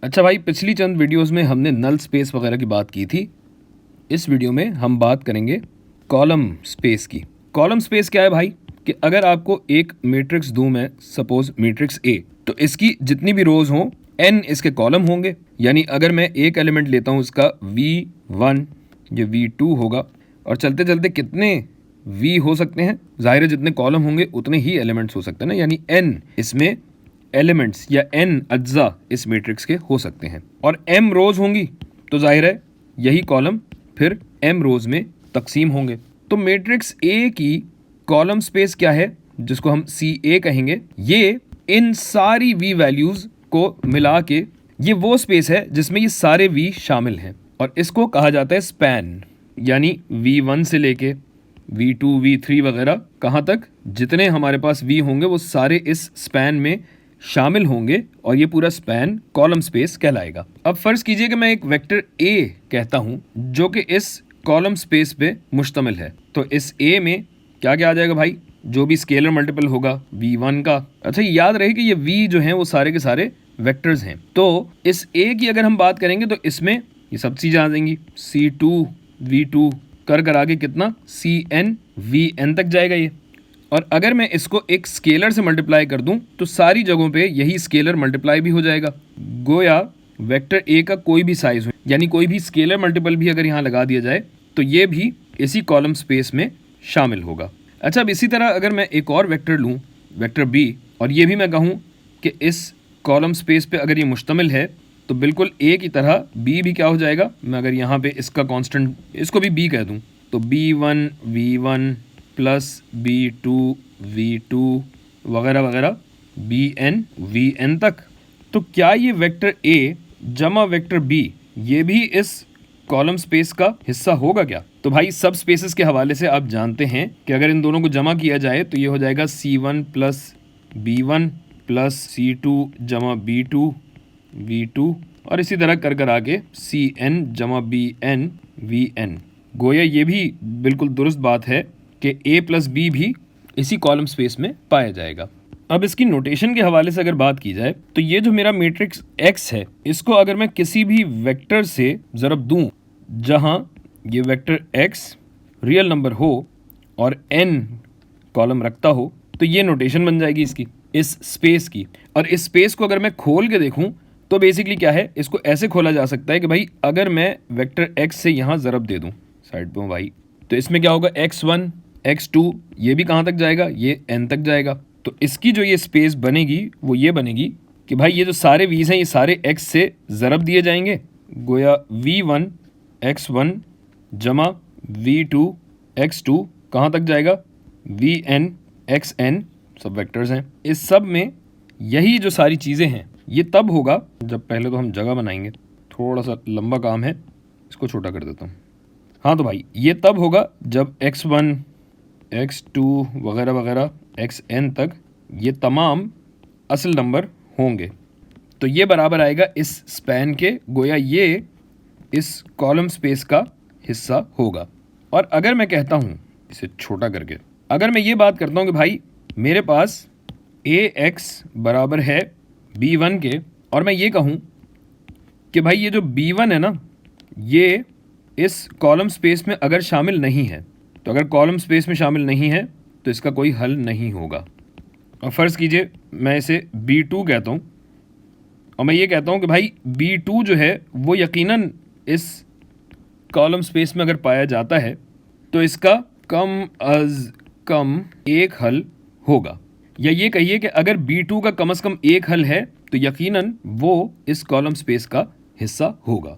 अच्छा भाई, पिछली चंद वीडियोस में हमने नल स्पेस वगैरह की बात की थी। इस वीडियो में हम बात करेंगे कॉलम स्पेस की। कॉलम स्पेस क्या है भाई? कि अगर आपको एक मैट्रिक्स दूं मैं, सपोज मैट्रिक्स ए, तो इसकी जितनी भी रोज हों n इसके कॉलम होंगे। यानी अगर मैं एक एलिमेंट लेता हूं इसका v1, ये v2 होगा, और चलते चलते कितने v हो सकते हैं? जाहिर है जितने कॉलम होंगे उतने ही एलिमेंट्स हो सकते हैं ना, यानी n इसमें एलिमेंट्स या n अज्जा इस मैट्रिक्स के हो सकते हैं। और m रोज होंगी तो जाहिर है यही कॉलम फिर m रोज में तकसीम होंगे। तो मैट्रिक्स A की कॉलम स्पेस क्या है, जिसको हम CA कहेंगे, ये इन सारी V वैल्यूज को मिला के ये वो स्पेस है जिसमें ये सारे V शामिल हैं, और इसको कहा जाता है स्पैन। यानी V1 से लेके V2 V3 वगैरह कहाँ तक जितने हमारे पास V होंगे वो सारे इस स्पैन में शामिल होंगे, और ये पूरा स्पैन कॉलम स्पेस कहलाएगा। अब फर्ज कीजिए कि मैं एक वेक्टर A कहता हूं जो कि इस कॉलम स्पेस पे मुश्तमिल है। तो इस A में क्या क्या आ जाएगा भाई? जो भी स्केलर मल्टीपल होगा V1 का। अच्छा, याद रहे कि ये V जो हैं वो सारे के सारे वेक्टर्स हैं। तो इस A की अगर हम बात करेंगे तो इसमें ये सब चीज़ें आ जाएंगी, C2 V2 कर आगे कितना CN VN तक जाएगा ये। और अगर मैं इसको एक स्केलर से मल्टीप्लाई कर दूं तो सारी जगहों पे यही स्केलर मल्टीप्लाई भी हो जाएगा। गोया वेक्टर ए का कोई भी साइज हो, यानी कोई भी स्केलर मल्टीपल भी अगर यहाँ लगा दिया जाए तो ये भी इसी कॉलम स्पेस में शामिल होगा। अच्छा, अब इसी तरह अगर मैं एक और वेक्टर लूँ, वेक्टर बी, और ये भी मैं कहूँ कि इस कॉलम स्पेस पे अगर ये मुश्तमिल है तो बिल्कुल ए की तरह बी भी क्या हो जाएगा। मैं अगर यहाँ पे इसका कांस्टेंट, इसको भी बी कह दूँ, तो B1 V1 plus B2 V2 वगैरह वगैरह BN VN तक। तो क्या ये वेक्टर A जमा वेक्टर B ये भी इस कॉलम स्पेस का हिस्सा होगा क्या? तो भाई सब स्पेसेस के हवाले से आप जानते हैं कि अगर इन दोनों को जमा किया जाए तो ये हो जाएगा C1 plus B1 plus C2 जमा B2 V2, और इसी तरह कर आगे CN जमा BN VN। गोया ये भी बिल्कुल दुरुस्त बात है कि A प्लस बी भी इसी कॉलम स्पेस में पाया जाएगा। अब इसकी नोटेशन के हवाले से अगर बात की जाए तो ये जो मेरा मैट्रिक्स X है, इसको अगर मैं किसी भी वेक्टर से ज़रब दूं जहां ये वेक्टर X रियल नंबर हो और N कॉलम रखता हो, तो ये नोटेशन बन जाएगी इसकी, इस स्पेस की। और इस स्पेस को अगर मैं खोल के देखूं तो बेसिकली क्या है, इसको ऐसे खोला जा सकता है कि भाई अगर मैं वेक्टर X से यहाँ ज़रब दे दूँ, साइड पे हूँ भाई, तो इसमें क्या होगा, X1 X2 ये भी कहाँ तक जाएगा, ये N तक जाएगा। तो इसकी जो ये स्पेस बनेगी वो ये बनेगी कि भाई ये जो सारे V's हैं ये सारे X से ज़रब दिए जाएंगे। गोया V1 X1 जमा V2 X2 कहाँ तक जाएगा, VN XN, सब वेक्टर्स हैं। इस सब में यही जो सारी चीज़ें हैं ये तब होगा जब, पहले तो हम जगह बनाएंगे, थोड़ा सा लंबा काम है, इसको छोटा कर देता हूँ। हाँ तो भाई ये तब होगा जब X1 X2 वगैरह वगैरह XN तक ये तमाम असल नंबर होंगे। तो ये बराबर आएगा इस स्पैन के, गोया ये इस कॉलम स्पेस का हिस्सा होगा। और अगर मैं कहता हूँ इसे छोटा करके, अगर मैं ये बात करता हूँ कि भाई मेरे पास AX बराबर है B1 के, और मैं ये कहूँ कि भाई ये जो B1 है ना ये इस कॉलम स्पेस में अगर शामिल नहीं है, तो अगर कॉलम स्पेस में शामिल नहीं है तो इसका कोई हल नहीं होगा। और फ़र्ज़ कीजिए मैं इसे B2 कहता हूँ, और मैं ये कहता हूँ कि भाई B2 जो है वो यकीनन इस कॉलम स्पेस में अगर पाया जाता है तो इसका कम अज़ कम एक हल होगा। या ये कहिए कि अगर B2 का कम से कम एक हल है तो यकीनन वो इस कॉलम स्पेस का हिस्सा होगा।